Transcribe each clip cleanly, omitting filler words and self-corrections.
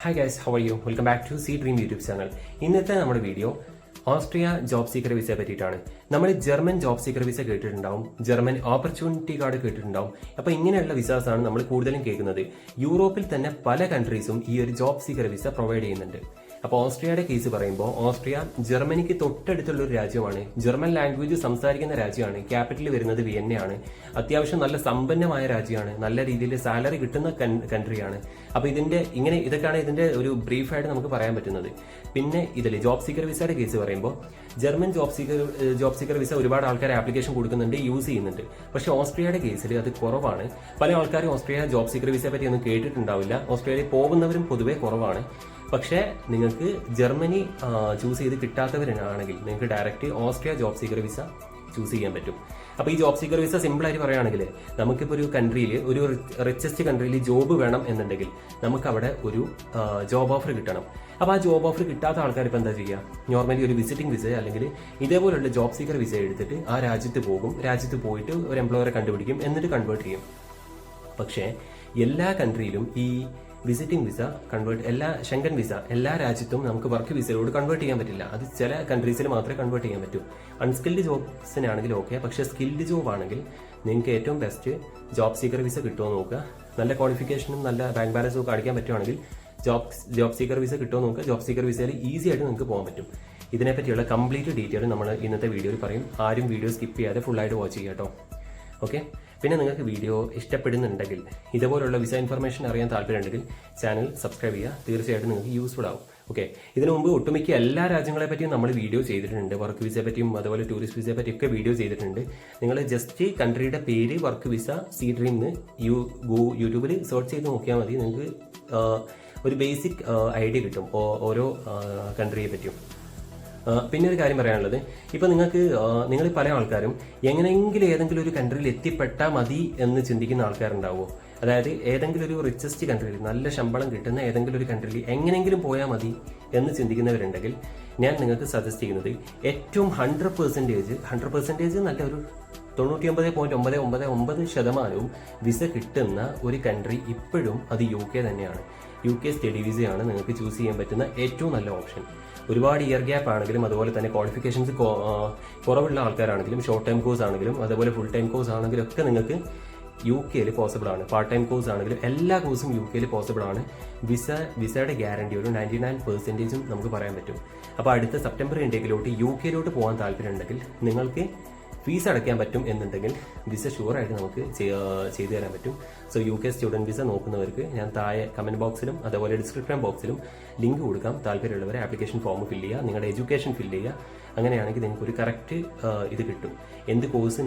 Hi guys, how are you? Welcome back to C Dream YouTube channel. ഇന്നത്തെ നമ്മുടെ video Austria job seeker വിസയെ പറ്റിയിട്ടാണ്. നമ്മൾ German job seeker visa കേട്ടിട്ടുണ്ടാവും, German opportunity card കേട്ടിട്ടുണ്ടാവും. അപ്പോൾ ഇങ്ങനെയുള്ള വിസാസ് ആണ് നമ്മൾ കൂടുതലും കേൾക്കുന്നത്. യൂറോപ്പിൽ തന്നെ പല കൺട്രീസും ഈ ഒരു ജോബ് സീക്കർ വിസ പ്രൊവൈഡ് ചെയ്യുന്നുണ്ട്. അപ്പോൾ ഓസ്ട്രിയയുടെ കേസ് പറയുമ്പോൾ ഓസ്ട്രിയ ജർമ്മനിക്ക് തൊട്ടടുത്തുള്ള ഒരു രാജ്യമാണ്, ജർമ്മൻ ലാംഗ്വേജ് സംസാരിക്കുന്ന രാജ്യമാണ്, ക്യാപിറ്റൽ വരുന്നത് വിയന്നയാണ്, അത്യാവശ്യം നല്ല സമ്പന്നമായ രാജ്യമാണ്, നല്ല രീതിയിൽ സാലറി കിട്ടുന്ന കൺട്രിയാണ്. അപ്പോൾ ഇതൊക്കെയാണ് ഇതിന്റെ ഒരു ബ്രീഫായിട്ട് നമുക്ക് പറയാൻ പറ്റുന്നത്. പിന്നെ ഇതിൽ ജോബ് സീക്കർ വിസയുടെ കേസ് പറയുമ്പോൾ ജർമ്മൻ ജോബ് സീക്കർ വിസ ഒരുപാട് ആൾക്കാർ ആപ്ലിക്കേഷൻ കൊടുക്കുന്നുണ്ട്, യൂസ് ചെയ്യുന്നുണ്ട്. പക്ഷേ ഓസ്ട്രിയയുടെ കേസിൽ അത് കുറവാണ്. പല ആൾക്കാരും ഓസ്ട്രിയ ജോബ് സീക്കർ വിസയെ പറ്റി ഒന്നും കേട്ടിട്ടുണ്ടാവില്ല. ഓസ്ട്രേലിയയിൽ പോകുന്നവരും പൊതുവെ കുറവാണ്. പക്ഷേ നിങ്ങൾക്ക് ജർമ്മനി ചൂസ് ചെയ്ത് കിട്ടാത്തവരാണെങ്കിൽ നിങ്ങൾക്ക് direct Austria job seeker visa choose ചെയ്യാൻ പറ്റും. അപ്പോൾ ഈ ജോബ് സീക്കർ വിസ സിമ്പിളായിട്ട് പറയുകയാണെങ്കിൽ നമുക്കിപ്പോൾ ഒരു കൺട്രിയിൽ, ഒരു റിച്ചസ്റ്റ് കൺട്രിയിൽ ജോബ് വേണം എന്നുണ്ടെങ്കിൽ നമുക്ക് അവിടെ ഒരു ജോബ് ഓഫർ കിട്ടണം. അപ്പോൾ ആ ജോബ് ഓഫർ കിട്ടാത്ത ആൾക്കാർ ഇപ്പോൾ എന്താ ചെയ്യുക? നോർമലി ഒരു വിസിറ്റിംഗ് വിസ അല്ലെങ്കിൽ ഇതേപോലുള്ള ജോബ് സീക്കർ വിസ എടുത്തിട്ട് ആ രാജ്യത്ത് പോകും, രാജ്യത്ത് പോയിട്ട് ഒരു എംപ്ലോയറെ കണ്ടുപിടിക്കും, എന്നിട്ട് കൺവേർട്ട് ചെയ്യും. പക്ഷേ എല്ലാ കൺട്രിയിലും ഈ വിസിറ്റിംഗ് വിസ ഷെങ്കൻ വിസ എല്ലാ രാജ്യത്തും നമുക്ക് വർക്ക് വിസയിലോട് കൺവേർട്ട് ചെയ്യാൻ പറ്റില്ല. അത് ചില കൺട്രീസിൽ മാത്രമേ കൺവേർട്ട് ചെയ്യാൻ പറ്റൂ. അൺസ്കിൽഡ് ജോബ്സിനാണെങ്കിൽ ഓക്കെ, പക്ഷേ സ്കിൽഡ് ജോബ് ആണെങ്കിൽ നിങ്ങൾക്ക് ഏറ്റവും ബെസ്റ്റ് ജോബ് സീക്കർ വിസ കിട്ടുമോ നോക്കുക. നല്ല ക്വാളിഫിക്കേഷനും നല്ല ബാങ്ക് ബാലൻസും കാണിക്കാൻ പറ്റുവാണെങ്കിൽ ജോബ് സീക്കർ വിസ കിട്ടുമോ നോക്കുക. ജോബ് സീക്കർ വിസയിൽ ഈസി ആയിട്ട് നിങ്ങൾക്ക് പോകാൻ പറ്റും. ഇതിനെപ്പറ്റിയുള്ള കംപ്ലീറ്റ് ഡീറ്റെയിൽ നമ്മൾ ഇന്നത്തെ വീഡിയോയിൽ പറയും. ആരും വീഡിയോ സ്കിപ്പ് ചെയ്യാതെ ഫുള്ളായിട്ട് വാച്ച് ചെയ്യാം കേട്ടോ. ഓക്കെ, പിന്നെ നിങ്ങൾക്ക് വീഡിയോ ഇഷ്ടപ്പെടുന്നുണ്ടെങ്കിൽ, ഇതുപോലുള്ള വിസ ഇൻഫർമേഷൻ അറിയാൻ താല്പര്യമുണ്ടെങ്കിൽ ചാനൽ സബ്സ്ക്രൈബ് ചെയ്യുക. തീർച്ചയായിട്ടും നിങ്ങൾക്ക് യൂസ്ഫുൾ ആവും. ഓക്കെ, ഇതിനു മുമ്പ് ഒട്ടുമിക്ക എല്ലാ രാജ്യങ്ങളെ പറ്റിയും നമ്മൾ വീഡിയോ ചെയ്തിട്ടുണ്ട്. വർക്ക് വിസയെ പറ്റിയും അതുപോലെ ടൂറിസ്റ്റ് വിസയെ പറ്റിയൊക്കെ വീഡിയോ ചെയ്തിട്ടുണ്ട്. നിങ്ങൾ ജസ്റ്റ് കൺട്രിയുടെ പേര് വർക്ക് വിസ സി ഡ്രീംന്ന് യൂട്യൂബിൽ സെർച്ച് ചെയ്ത് നോക്കിയാൽ മതി. നിങ്ങൾക്ക് ഒരു ബേസിക് ഐഡിയ കിട്ടും ഓരോ കൺട്രിയെ പറ്റിയും. പിന്നെ ഒരു കാര്യം പറയാനുള്ളത്, ഇപ്പോൾ നിങ്ങൾ പല ആൾക്കാരും എങ്ങനെയെങ്കിലും ഏതെങ്കിലും ഒരു കൺട്രിയിൽ എത്തിപ്പെട്ടാൽ മതി എന്ന് ചിന്തിക്കുന്ന ആൾക്കാരുണ്ടാവുമോ? അതായത് ഏതെങ്കിലും ഒരു റിച്ചസ്റ്റ് കൺട്രിയിൽ നല്ല ശമ്പളം കിട്ടുന്ന ഏതെങ്കിലും ഒരു കൺട്രിയിൽ എങ്ങനെയെങ്കിലും പോയാൽ മതി എന്ന് ചിന്തിക്കുന്നവരുണ്ടെങ്കിൽ ഞാൻ നിങ്ങൾക്ക് സജസ്റ്റ് ചെയ്യുന്നത് ഏറ്റവും 100% നല്ല ഒരു 99.999% വിസ കിട്ടുന്ന ഒരു കൺട്രി ഇപ്പോഴും അത് UK തന്നെയാണ്. UK സ്റ്റഡി വിസയാണ് നിങ്ങൾക്ക് ചൂസ് ചെയ്യാൻ പറ്റുന്ന ഏറ്റവും നല്ല ഓപ്ഷൻ. ഒരുപാട് ഇയർ ഗ്യാപ്പ് ആണെങ്കിലും അതുപോലെ തന്നെ ക്വാളിഫിക്കേഷൻസ് കുറവുള്ള ആൾക്കാരാണെങ്കിലും ഷോർട്ട് ടൈം കോഴ്സ് ആണെങ്കിലും അതുപോലെ ഫുൾ ടൈം കോഴ്സ് ആണെങ്കിലും ഒക്കെ നിങ്ങൾക്ക് UK പോസിബിൾ ആണ്. പാർട്ട് ടൈം കോഴ്സ് ആണെങ്കിലും എല്ലാ കോഴ്സും UK പോസിബിൾ ആണ്. വിസയുടെ ഗ്യാരണ്ടി ഒരു 99% നമുക്ക് പറയാൻ പറ്റും. അപ്പോൾ അടുത്ത സെപ്റ്റംബർ ഇൻടേക്കിലോട്ട് UK പോകാൻ താല്പര്യമുണ്ടെങ്കിൽ നിങ്ങൾക്ക് ഫീസ് അടയ്ക്കാൻ പറ്റും എന്നുണ്ടെങ്കിൽ വിസ ഷുവറായിട്ട് നമുക്ക് ചെയ്തു തരാൻ പറ്റും. സോ UK സ്റ്റുഡൻറ് വിസ നോക്കുന്നവർക്ക് ഞാൻ താഴെ കമൻറ്റ് ബോക്സിലും അതുപോലെ ഡിസ്ക്രിപ്ഷൻ ബോക്സിലും ലിങ്ക് കൊടുക്കാം. താല്പര്യമുള്ളവരെ ആപ്ലിക്കേഷൻ ഫോം ഫില്ല് ചെയ്യുക, നിങ്ങളുടെ എഡ്യൂക്കേഷൻ ഫില്ല് ചെയ്യുക. അങ്ങനെയാണെങ്കിൽ നിങ്ങൾക്ക് ഒരു കറക്റ്റ് ഇത് കിട്ടും. എന്ത് കോഴ്സ്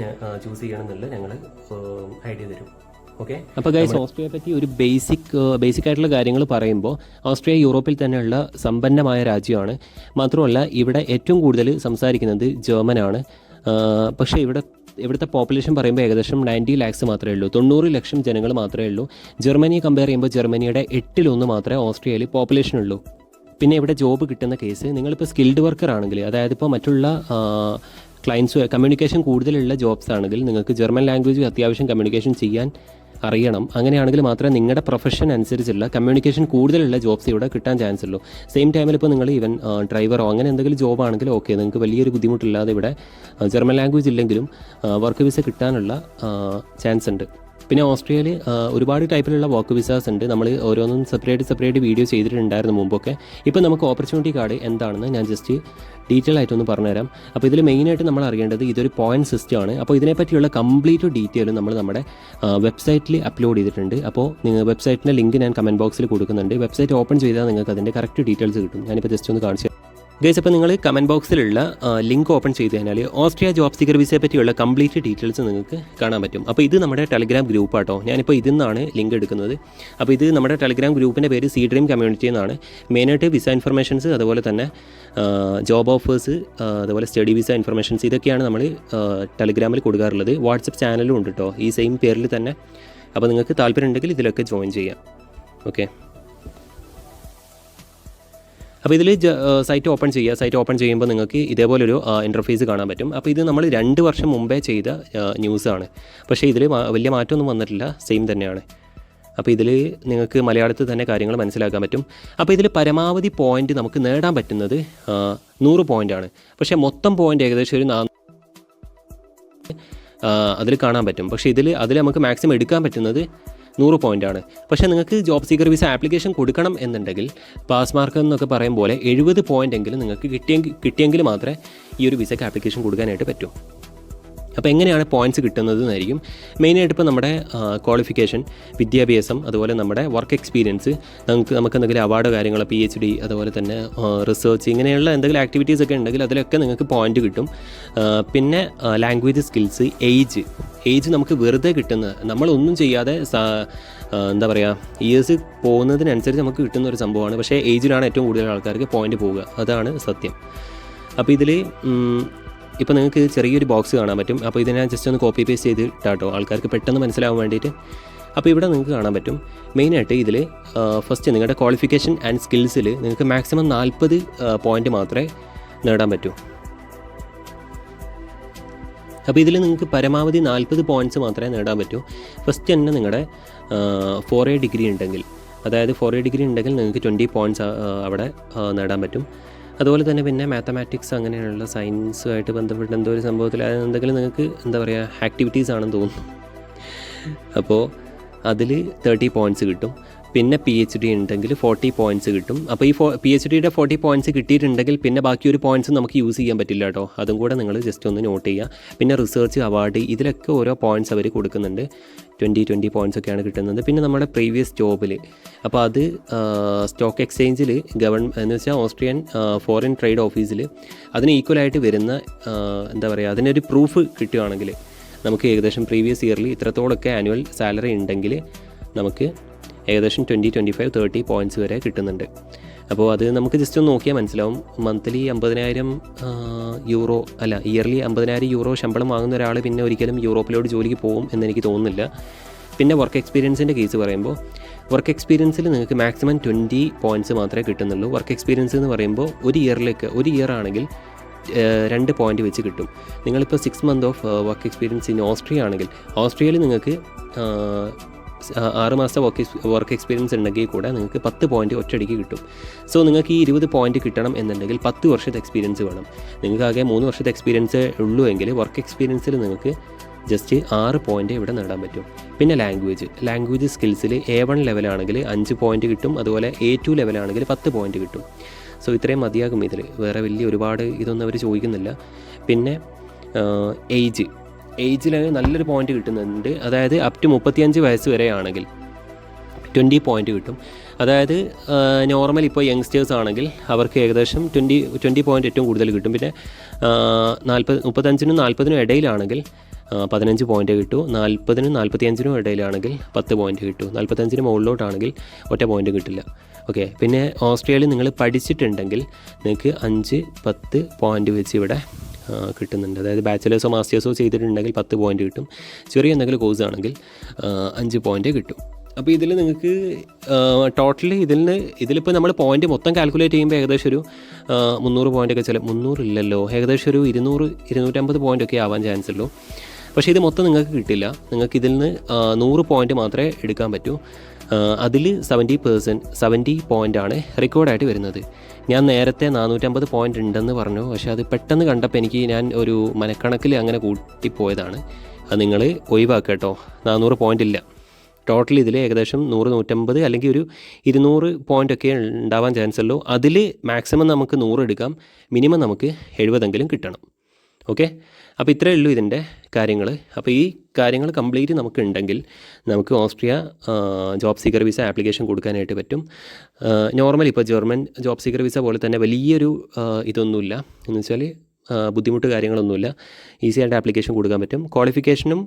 ചൂസ് ചെയ്യണം എന്നുള്ളത് ഞങ്ങൾ ഐഡിയ തരും. ഓക്കെ, അപ്പോൾ ഗൈസ്, ഓസ്ട്രിയയെ പറ്റി ഒരു ബേസിക് ആയിട്ടുള്ള കാര്യങ്ങൾ പറയുമ്പോൾ ഓസ്ട്രിയ യൂറോപ്പിൽ തന്നെയുള്ള സമ്പന്നമായ രാജ്യമാണ്. മാത്രമല്ല ഇവിടെ ഏറ്റവും കൂടുതൽ സംസാരിക്കുന്നത് ജർമ്മനാണ്. പക്ഷേ ഇവിടുത്തെ പോപ്പുലേഷൻ പറയുമ്പോൾ ഏകദേശം 90 lakhs മാത്രമേ ഉള്ളൂ. 90 ലക്ഷം ജനങ്ങൾ മാത്രമേ ഉള്ളൂ. ജർമ്മനിയെ കമ്പയർ ചെയ്യുമ്പോൾ ജർമ്മനിയുടെ 8-1 മാത്രമേ ഓസ്ട്രിയയിൽ പോപ്പുലേഷൻ ഉള്ളൂ. പിന്നെ ഇവിടെ ജോബ് കിട്ടുന്ന കേസ്, നിങ്ങളിപ്പോൾ സ്കിൽഡ് വർക്കർ ആണെങ്കിൽ, അതായത് ഇപ്പോൾ മറ്റുള്ള ക്ലയൻസ് കമ്മ്യൂണിക്കേഷൻ കൂടുതലുള്ള ജോബ്സ് ആണെങ്കിൽ നിങ്ങൾക്ക് ജർമ്മൻ ലാംഗ്വേജ് അത്യാവശ്യം കമ്മ്യൂണിക്കേഷൻ ചെയ്യാൻ അറിയണം. അങ്ങനെയാണെങ്കിൽ മാത്രമേ നിങ്ങളുടെ പ്രൊഫഷൻ അനുസരിച്ചുള്ള കമ്മ്യൂണിക്കേഷൻ കൂടുതലുള്ള ജോബ്സ് ഇവിടെ കിട്ടാൻ ചാൻസ് ഉള്ളൂ. സെയിം ടൈമിൽ ഇപ്പോൾ നിങ്ങൾ ഈവൻ ഡ്രൈവറോ അങ്ങനെ എന്തെങ്കിലും ജോബ് ആണെങ്കിൽ ഓക്കെ, നിങ്ങൾക്ക് വലിയൊരു ബുദ്ധിമുട്ടില്ലാതെ ഇവിടെ ജർമ്മൻ ലാംഗ്വേജ് ഇല്ലെങ്കിലും വർക്ക് വിസ കിട്ടാനുള്ള ചാൻസ് ഉണ്ട്. പിന്നെ ഓസ്ട്രിയയിൽ ഒരുപാട് ടൈപ്പിലുള്ള വർക്ക് വിസാസ് ഉണ്ട്. നമ്മൾ ഓരോന്നും സെപ്പറേറ്റ് വീഡിയോ ചെയ്തിട്ടുണ്ടായിരുന്നു മുമ്പൊക്കെ. ഇപ്പോൾ നമുക്ക് ഓപ്പർച്യൂണിറ്റി കാർഡ് എന്താണെന്ന് ഞാൻ ജസ്റ്റ് ഡീറ്റെയിൽ ആയിട്ടൊന്ന് പറഞ്ഞുതരാം. അപ്പോൾ ഇതിൽ മെയിനായിട്ട് നമ്മൾ അറിയേണ്ടത് ഇതൊരു പോയിന്റ് സിസ്റ്റമാണ്. അപ്പോൾ ഇതിനെപ്പറ്റിയുള്ള കംപ്ലീറ്റ് ഡീറ്റെയിലും നമ്മൾ നമ്മുടെ വെബ്സൈറ്റിൽ അപ്ലോഡ് ചെയ്തിട്ടുണ്ട്. അപ്പോൾ നിങ്ങൾ വെബ്സൈറ്റിൻ്റെ ലിങ്ക് ഞാൻ കമൻറ്റ് ബോക്സിൽ കൊടുക്കുന്നുണ്ട്. വെബ്സൈറ്റ് ഓപ്പൺ ചെയ്താൽ നിങ്ങൾക്ക് അതിൻ്റെ കറക്റ്റ് ഡീറ്റെയിൽസ് കിട്ടും. ഞാനിപ്പോൾ ജസ്റ്റ് ഒന്ന് കാണിച്ചു ഗൈസ്. അപ്പോൾ നിങ്ങൾ കമൻറ്റ് ബോക്സിലുള്ള ലിങ്ക് ഓപ്പൺ ചെയ്ത് കഴിഞ്ഞാൽ ഓസ്ട്രിയ ജോബ് സീക്കർ വിസയെ പറ്റിയുള്ള കംപ്ലീറ്റ് ഡീറ്റെയിൽസ് നിങ്ങൾക്ക് കാണാൻ പറ്റും. അപ്പോൾ ഇത് നമ്മുടെ ടെലഗ്രാം ഗ്രൂപ്പ് ആട്ടോ. ഞാനിപ്പോൾ ഇതിൽ നിന്നാണ് ലിങ്ക് എടുക്കുന്നത്. അപ്പോൾ ഇത് നമ്മുടെ ടെലഗ്രാം ഗ്രൂപ്പിൻ്റെ പേര് സി ഡ്രീം കമ്മ്യൂണിറ്റി എന്നാണ്. മെയിനായിട്ട് വിസ ഇൻഫർമേഷൻസ്, അതുപോലെ തന്നെ ജോബ് ഓഫേഴ്സ്, അതുപോലെ സ്റ്റഡി വിസ ഇൻഫർമേഷൻസ്, ഇതൊക്കെയാണ് നമ്മൾ ടെലഗ്രാമിൽ കൊടുക്കാറുള്ളത്. വാട്സപ്പ് ചാനലും ഉണ്ട് കേട്ടോ ഈ സെയിം പേരിൽ തന്നെ. അപ്പോൾ നിങ്ങൾക്ക് താല്പര്യമുണ്ടെങ്കിൽ ഇതിലൊക്കെ ജോയിൻ ചെയ്യാം. ഓക്കെ, അപ്പോൾ ഇതിൽ സൈറ്റ് ഓപ്പൺ ചെയ്യുമ്പോൾ നിങ്ങൾക്ക് ഇതേപോലൊരു ഇൻ്റർഫേസ് കാണാൻ പറ്റും. അപ്പോൾ ഇത് നമ്മൾ 2 വർഷം മുമ്പേ ചെയ്ത ന്യൂസാണ്. പക്ഷേ ഇതിൽ വലിയ മാറ്റമൊന്നും വന്നിട്ടില്ല, സെയിം തന്നെയാണ്. അപ്പോൾ ഇതിൽ നിങ്ങൾക്ക് മലയാളത്തിൽ തന്നെ കാര്യങ്ങൾ മനസ്സിലാക്കാൻ പറ്റും. അപ്പോൾ ഇതിൽ പരമാവധി പോയിൻ്റ് നമുക്ക് നേടാൻ പറ്റുന്നത് 100 പോയിൻ്റാണ്. പക്ഷേ മൊത്തം പോയിൻ്റ് ഏകദേശം ഒരു അതിൽ കാണാൻ പറ്റും. പക്ഷേ അതിൽ നമുക്ക് മാക്സിമം എടുക്കാൻ പറ്റുന്നത് 100 പോയിൻ്റാണ്. പക്ഷേ നിങ്ങൾക്ക് ജോബ് സീക്കർ വിസ ആപ്ലിക്കേഷൻ കൊടുക്കണം എന്നുണ്ടെങ്കിൽ പാസ് മാർക്ക് എന്നൊക്കെ പറയും പോലെ 70 പോയിൻ്റ് എങ്കിലും നിങ്ങൾക്ക് കിട്ടിയെങ്കിൽ മാത്രമേ ഈ ഒരു വിസയ്ക്ക് ആപ്ലിക്കേഷൻ കൊടുക്കാനായിട്ട് പറ്റൂ. അപ്പോൾ എങ്ങനെയാണ് പോയിൻറ്റ്സ് കിട്ടുന്നത് എന്നായിരിക്കും. മെയിനായിട്ട് ഇപ്പോൾ നമ്മുടെ ക്വാളിഫിക്കേഷൻ, വിദ്യാഭ്യാസം, അതുപോലെ നമ്മുടെ വർക്ക് എക്സ്പീരിയൻസ്, നമുക്ക് എന്തെങ്കിലും അവാർഡോ കാര്യങ്ങളോ, PhD, അതുപോലെ തന്നെ റിസർച്ച്, ഇങ്ങനെയുള്ള എന്തെങ്കിലും ആക്ടിവിറ്റീസ് ഒക്കെ ഉണ്ടെങ്കിൽ അതിലൊക്കെ നിങ്ങൾക്ക് പോയിൻ്റ് കിട്ടും. പിന്നെ ലാംഗ്വേജ് സ്കിൽസ്, ഏജ് നമുക്ക് വെറുതെ കിട്ടുന്ന, നമ്മളൊന്നും ചെയ്യാതെ എന്താ പറയുക, ഇയേഴ്സ് പോകുന്നതിനനുസരിച്ച് നമുക്ക് കിട്ടുന്ന ഒരു സംഭവമാണ്. പക്ഷേ ഏജിലാണ് ഏറ്റവും കൂടുതൽ ആൾക്കാർക്ക് പോയിൻ്റ് പോവുക, അതാണ് സത്യം. അപ്പോൾ ഇതിൽ ഇപ്പോൾ നിങ്ങൾക്ക് ചെറിയൊരു ബോക്സ് കാണാൻ പറ്റും. അപ്പോൾ ഇതിനെ ജസ്റ്റ് ഒന്ന് കോപ്പി പേസ്റ്റ് ചെയ്ത് ഇട്ടാട്ടോ ആൾക്കാർക്ക് പെട്ടെന്ന് മനസ്സിലാവാൻ വേണ്ടിയിട്ട്. അപ്പോൾ ഇവിടെ നിങ്ങൾക്ക് കാണാൻ പറ്റും മെയിനായിട്ട് ഇതിൽ ഫസ്റ്റ് നിങ്ങളുടെ ക്വാളിഫിക്കേഷൻ ആൻഡ് സ്കിൽസിൽ നിങ്ങൾക്ക് മാക്സിമം 40 പോയിൻ്റ് മാത്രമേ നേടാൻ പറ്റൂ. അപ്പോൾ ഇതിൽ നിങ്ങൾക്ക് പരമാവധി 40 പോയിൻറ്റ്സ് മാത്രമേ നേടാൻ പറ്റൂ. ഫസ്റ്റ് തന്നെ നിങ്ങളുടെ 4A ഡിഗ്രി ഉണ്ടെങ്കിൽ, അതായത് 4A ഡിഗ്രി ഉണ്ടെങ്കിൽ നിങ്ങൾക്ക് 20 പോയിൻറ്റ്സ് അവിടെ നേടാൻ പറ്റും. അതുപോലെ തന്നെ പിന്നെ മാത്തമാറ്റിക്സ് അങ്ങനെയുള്ള സയൻസുമായിട്ട് ബന്ധപ്പെട്ട എന്തോ ഒരു സംഭവത്തിൽ എന്തെങ്കിലും നിങ്ങൾക്ക് എന്താ പറയുക ആക്ടിവിറ്റീസ് ആണെന്ന് തോന്നുന്നു. അപ്പോൾ അതിൽ 30 പോയിൻറ്റ്സ് കിട്ടും. പിന്നെ PhD ഉണ്ടെങ്കിൽ 40 പോയിൻറ്റ്സ് കിട്ടും. അപ്പോൾ ഈ PhDയുടെ 40 പോയിൻറ്റ്സ് കിട്ടിയിട്ടുണ്ടെങ്കിൽ പിന്നെ ബാക്കി ഒരു പോയിൻറ്റ്സ് നമുക്ക് യൂസ് ചെയ്യാൻ പറ്റില്ല കേട്ടോ. അതും കൂടെ നിങ്ങൾ ജസ്റ്റ് ഒന്ന് നോട്ട് ചെയ്യുക. പിന്നെ റിസർച്ച്, അവാർഡ്, ഇതിലൊക്കെ ഓരോ പോയിൻറ്റ്സ് അവർ കൊടുക്കുന്നുണ്ട്. 20 പോയിൻറ്റ്സ് ഒക്കെയാണ് കിട്ടുന്നത്. പിന്നെ നമ്മുടെ പ്രീവിയസ് ജോബിൽ, അപ്പോൾ അത് സ്റ്റോക്ക് എക്സ്ചേഞ്ചിൽ എന്ന് വെച്ചാൽ ഓസ്ട്രിയൻ ഫോറിൻ ട്രേഡ് ഓഫീസിൽ അതിന് ഈക്വലായിട്ട് വരുന്ന എന്താ പറയുക, അതിനൊരു പ്രൂഫ് കിട്ടുകയാണെങ്കിൽ നമുക്ക് ഏകദേശം പ്രീവിയസ് ഇയർലി ഇത്രത്തോളമൊക്കെ ആനുവൽ സാലറി ഉണ്ടെങ്കിൽ നമുക്ക് ഏകദേശം 20, 25, 30 പോയിൻറ്റ്സ് വരെ കിട്ടുന്നുണ്ട്. അപ്പോൾ അത് നമുക്ക് ജസ്റ്റ് ഒന്ന് നോക്കിയാൽ മനസ്സിലാവും. മന്ത്ലി 50,000 യൂറോ അല്ല, ഇയർലി 50,000 യൂറോ ശമ്പളം വാങ്ങുന്ന ഒരാൾ പിന്നെ ഒരിക്കലും യൂറോപ്പിലോട്ട് ജോലിക്ക് പോകും എന്നെനിക്ക് തോന്നുന്നില്ല. പിന്നെ വർക്ക് എക്സ്പീരിയൻസിൻ്റെ കേസ് പറയുമ്പോൾ, വർക്ക് എക്സ്പീരിയൻസിൽ നിങ്ങൾക്ക് മാക്സിമം 20 പോയിൻറ്റ്സ് മാത്രമേ കിട്ടുന്നുള്ളൂ. വർക്ക് എക്സ്പീരിയൻസ് എന്ന് പറയുമ്പോൾ ഒരു ഇയർ ആണെങ്കിൽ 2 പോയിൻ്റ് വെച്ച് കിട്ടും. നിങ്ങളിപ്പോൾ 6 months of work experience in Austria ആണെങ്കിൽ, ഓസ്ട്രിയയിൽ നിങ്ങൾക്ക് 6 മാസത്തെ വർക്ക് എക്സ്പീരിയൻസ് ഉണ്ടെങ്കിൽ കൂടെ നിങ്ങൾക്ക് 10 പോയിൻ്റ് ഒറ്റയടിക്ക് കിട്ടും. സോ നിങ്ങൾക്ക് ഈ 20 പോയിൻ്റ് കിട്ടണം എന്നുണ്ടെങ്കിൽ 10 വർഷത്തെ എക്സ്പീരിയൻസ് വേണം. നിങ്ങൾക്ക് ആകെ 3 വർഷത്തെ എക്സ്പീരിയൻസ് ഉള്ളൂ എങ്കിൽ വർക്ക് എക്സ്പീരിയൻസിൽ നിങ്ങൾക്ക് ജസ്റ്റ് 6 പോയിൻ്റ് ഇവിടെ നേടാൻ പറ്റും. പിന്നെ ലാംഗ്വേജ് സ്കിൽസിൽ A1 ലെവലാണെങ്കിൽ 5 പോയിൻ്റ് കിട്ടും. അതുപോലെ A2 ലെവലാണെങ്കിൽ 10 പോയിൻ്റ് കിട്ടും. സോ ഇത്രയും മതിയാകും. ഇതിൽ വേറെ വലിയ ഒരുപാട് ഇതൊന്നും അവർ ചോദിക്കുന്നില്ല. പിന്നെ ഏജിൽ നല്ലൊരു പോയിൻ്റ് കിട്ടുന്നുണ്ട്. അതായത് അപ് ടു 35 വയസ്സ് വരെ ആണെങ്കിൽ 20 പോയിൻ്റ് കിട്ടും. അതായത് നോർമൽ ഇപ്പോൾ യങ്സ്റ്റേഴ്സ് ആണെങ്കിൽ അവർക്ക് ഏകദേശം 20 പോയിൻ്റ് ഏറ്റവും കൂടുതൽ കിട്ടും. പിന്നെ 35-നും 40-നും ഇടയിലാണെങ്കിൽ 15 പോയിൻ്റ് കിട്ടും. 40-നും 45-നും ഇടയിലാണെങ്കിൽ 10 പോയിൻ്റ് കിട്ടും. 45-ന് മുകളിലോട്ടാണെങ്കിൽ ഒറ്റ പോയിൻ്റ് കിട്ടില്ല. ഓക്കെ. പിന്നെ ഓസ്ട്രിയയിൽ നിങ്ങൾ പഠിച്ചിട്ടുണ്ടെങ്കിൽ നിങ്ങൾക്ക് 5-10 പോയിൻ്റ് വെച്ച് ഇവിടെ കിട്ടുന്നുണ്ട്. അതായത് ബാച്ചിലേഴ്സോ മാസ്റ്റേഴ്സോ ചെയ്തിട്ടുണ്ടെങ്കിൽ 10 പോയിൻ്റ് കിട്ടും. ചെറിയ എന്തെങ്കിലും കോഴ്സ് ആണെങ്കിൽ 5 പോയിൻ്റ് കിട്ടും. അപ്പോൾ ഇതിൽ നിങ്ങൾക്ക് ടോട്ടലി ഇതിലിപ്പോൾ നമ്മൾ പോയിൻ്റ് മൊത്തം കാൽക്കുലേറ്റ് ചെയ്യുമ്പോൾ ഏകദേശം ഒരു 300 പോയിൻ്റൊക്കെ 300 ഇല്ലല്ലോ, ഏകദേശം ഒരു 200-250 പോയിൻ്റൊക്കെ ആവാൻ ചാൻസ് ഉള്ളൂ. പക്ഷേ ഇത് മൊത്തം നിങ്ങൾക്ക് കിട്ടില്ല. നിങ്ങൾക്ക് ഇതിൽ നിന്ന് 100 പോയിൻ്റ് മാത്രമേ എടുക്കാൻ പറ്റൂ. അതിൽ 70 പോയിൻ്റാണ് റെക്കോർഡായിട്ട് വരുന്നത്. ഞാൻ നേരത്തെ 450 പോയിൻ്റ് ഉണ്ടെന്ന് പറഞ്ഞു. പക്ഷേ അത് പെട്ടെന്ന് കണ്ടപ്പോൾ ഞാൻ ഒരു മനക്കണക്കിൽ അങ്ങനെ കൂട്ടിപ്പോയതാണ്. അത് നിങ്ങൾ ഒഴിവാക്കുക കേട്ടോ. 400 പോയിൻ്റ് ഇല്ല. ടോട്ടൽ ഇതിൽ ഏകദേശം 100-150 അല്ലെങ്കിൽ ഒരു 200 പോയിൻ്റൊക്കെ ഉണ്ടാവാൻ ചാൻസ് ഉള്ളൂ. അതിൽ മാക്സിമം നമുക്ക് 100 എടുക്കാം. മിനിമം നമുക്ക് 70 കിട്ടണം. ഓക്കെ. അപ്പോൾ ഇത്രയേ ഉള്ളൂ ഇതിൻ്റെ കാര്യങ്ങൾ. അപ്പോൾ ഈ കാര്യങ്ങൾ കംപ്ലീറ്റ് നമുക്ക് ഉണ്ടെങ്കിൽ നമുക്ക് Austria job seeker visa application കൊടുക്കാനായിട്ട് പറ്റും. നോർമലി ഇപ്പോൾ ജർമ്മൻ ജോബ് സീക്കർ വിസ പോലെ തന്നെ വലിയൊരു ഇതൊന്നുമില്ല, എന്ന് വെച്ചാൽ ബുദ്ധിമുട്ട് കാര്യങ്ങളൊന്നുമില്ല. ഈസി ആയിട്ട് ആപ്ലിക്കേഷൻ കൊടുക്കാൻ പറ്റും. ക്വാളിഫിക്കേഷനും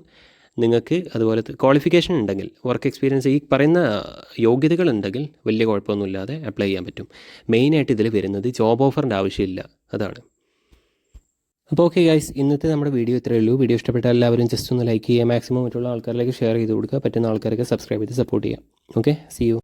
നിങ്ങൾക്ക് അതുപോലെ ക്വാളിഫിക്കേഷൻ ഉണ്ടെങ്കിൽ, വർക്ക് എക്സ്പീരിയൻസ് ഈ പറയുന്ന യോഗ്യതകൾ ഉണ്ടെങ്കിൽ വലിയ കുഴപ്പമൊന്നുമില്ലാതെ അപ്ലൈ ചെയ്യാൻ പറ്റും. മെയിനായിട്ട് ഇതിൽ വരുന്നത് ജോബ് ഓഫറിൻ്റെ ആവശ്യമില്ല, അതാണ്. അപ്പോൾ ഓക്കെ ഗൈസ്, ഇന്നത്തെ നമ്മുടെ വീഡിയോ ഇത്രയേ ഉള്ളൂ. വീഡിയോ ഇഷ്ടപ്പെട്ടാൽ എല്ലാവരും ജസ്റ്റ് ഒന്ന് ലൈക്ക് ചെയ്യുക, മാക്സിമം മറ്റുള്ള ആൾക്കാരിലേക്ക് ഷെയർ ചെയ്ത് കൊടുക്കുക. പറ്റുന്ന ആൾക്കാരൊക്കെ സബ്സ്ക്രൈബ് ചെയ്ത് സപ്പോർട്ട് ചെയ്യുക. Okay, see U.